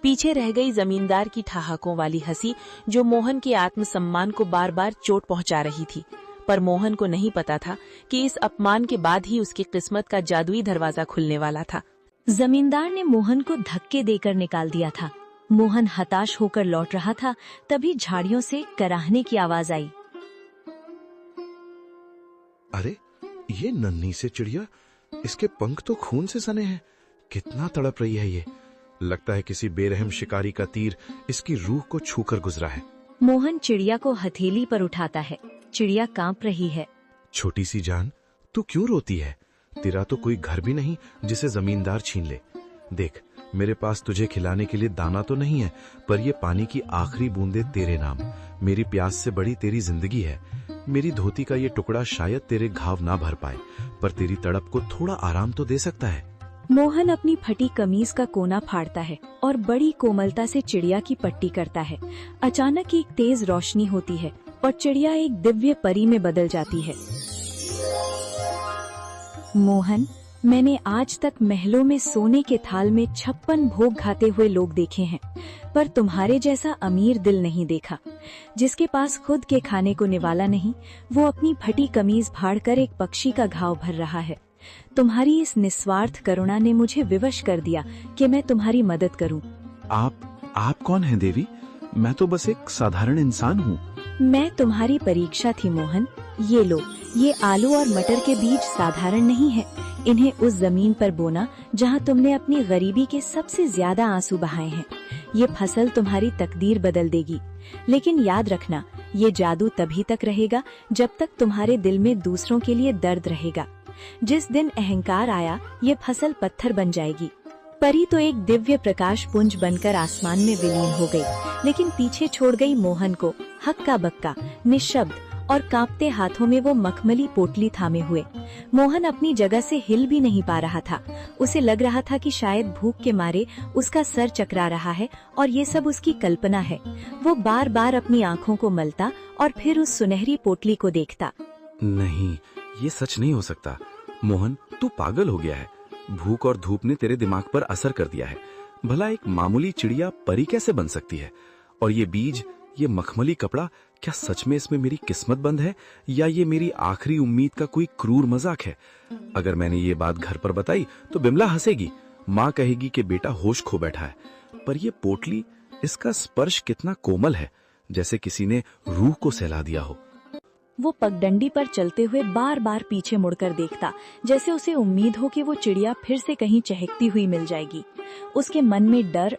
पीछे रह गई जमींदार की ठहाकों वाली हंसी, जो मोहन के आत्मसम्मान को बार बार चोट पहुंचा रही थी। पर मोहन को नहीं पता था कि इस अपमान के बाद ही उसकी किस्मत का जादुई दरवाजा खुलने वाला था। जमींदार ने मोहन को धक्के देकर निकाल दिया था। मोहन हताश होकर लौट रहा था, तभी झाड़ियों से कराहने की आवाज आई। अरे, ये नन्ही से चिड़िया, इसके पंख तो खून से सने हैं। कितना तड़प रही है ये। लगता है किसी बेरहम शिकारी का तीर इसकी रूह को छूकर गुजरा है। मोहन चिड़िया को हथेली पर उठाता है। चिड़िया कांप रही है। छोटी सी जान, तू क्यों रोती है? तेरा तो कोई घर भी नहीं जिसे जमींदार छीन ले। देख, मेरे पास तुझे खिलाने के लिए दाना तो नहीं है, पर ये पानी की आखिरी बूंदे तेरे नाम। मेरी प्यास से बड़ी तेरी जिंदगी है। मेरी धोती का ये टुकड़ा शायद तेरे घाव ना भर पाए, पर तेरी तड़प को थोड़ा आराम तो दे सकता है। मोहन अपनी फटी कमीज का कोना फाड़ता है और बड़ी कोमलता से चिड़िया की पट्टी करता है। अचानक एक तेज रोशनी होती है और चिड़िया एक दिव्य परी में बदल जाती है। मोहन, मैंने आज तक महलों में सोने के थाल में 56 भोग खाते हुए लोग देखे हैं, पर तुम्हारे जैसा अमीर दिल नहीं देखा। जिसके पास खुद के खाने को निवाला नहीं, वो अपनी फटी कमीज फाड़कर एक पक्षी का घाव भर रहा है। तुम्हारी इस निस्वार्थ करुणा ने मुझे विवश कर दिया कि मैं तुम्हारी मदद करूं। आप कौन हैं देवी? मैं तो बस एक साधारण इंसान हूँ। मैं तुम्हारी परीक्षा थी मोहन। ये लो, ये आलू और मटर के बीज साधारण नहीं है। इन्हें उस जमीन पर बोना जहाँ तुमने अपनी गरीबी के सबसे ज्यादा आंसू बहाए हैं। ये फसल तुम्हारी तकदीर बदल देगी। लेकिन याद रखना, ये जादू तभी तक रहेगा जब तक तुम्हारे दिल में दूसरों के लिए दर्द रहेगा। जिस दिन अहंकार आया, ये फसल पत्थर बन जाएगी। परी तो एक दिव्य प्रकाश पुंज बनकर आसमान में विलीन हो गई, लेकिन पीछे छोड़ गई मोहन को हक्का बक्का, निशब्द और कांपते हाथों में वो मखमली पोटली थामे हुए। मोहन अपनी जगह से हिल भी नहीं पा रहा था। उसे लग रहा था कि शायद भूख के मारे उसका सर चकरा रहा है और ये सब उसकी कल्पना है। वो बार बार अपनी आंखों को मलता और फिर उस सुनहरी पोटली को देखता। नहीं, ये सच नहीं हो सकता। मोहन, तू पागल हो गया है। भूख और धूप ने तेरे दिमाग पर असर कर दिया है। भला एक मामूली चिड़िया परी कैसे बन सकती है? और ये बीज, ये मखमली कपड़ा, क्या सच में इसमें मेरी किस्मत बंद है, या ये मेरी आखिरी उम्मीद का कोई क्रूर मजाक है? अगर मैंने ये बात घर पर बताई तो बिमला हंसेगी। माँ कहेगी कि बेटा होश खो बैठा है। पर ये पोटली, इसका स्पर्श कितना कोमल है, जैसे किसी ने रूह को सहला दिया हो। वो पगडंडी पर चलते हुए बार बार पीछे मुड़कर देखता, जैसे उसे उम्मीद हो कि वो चिड़िया फिर से कहीं चहकती हुई मिल जाएगी। उसके मन में डर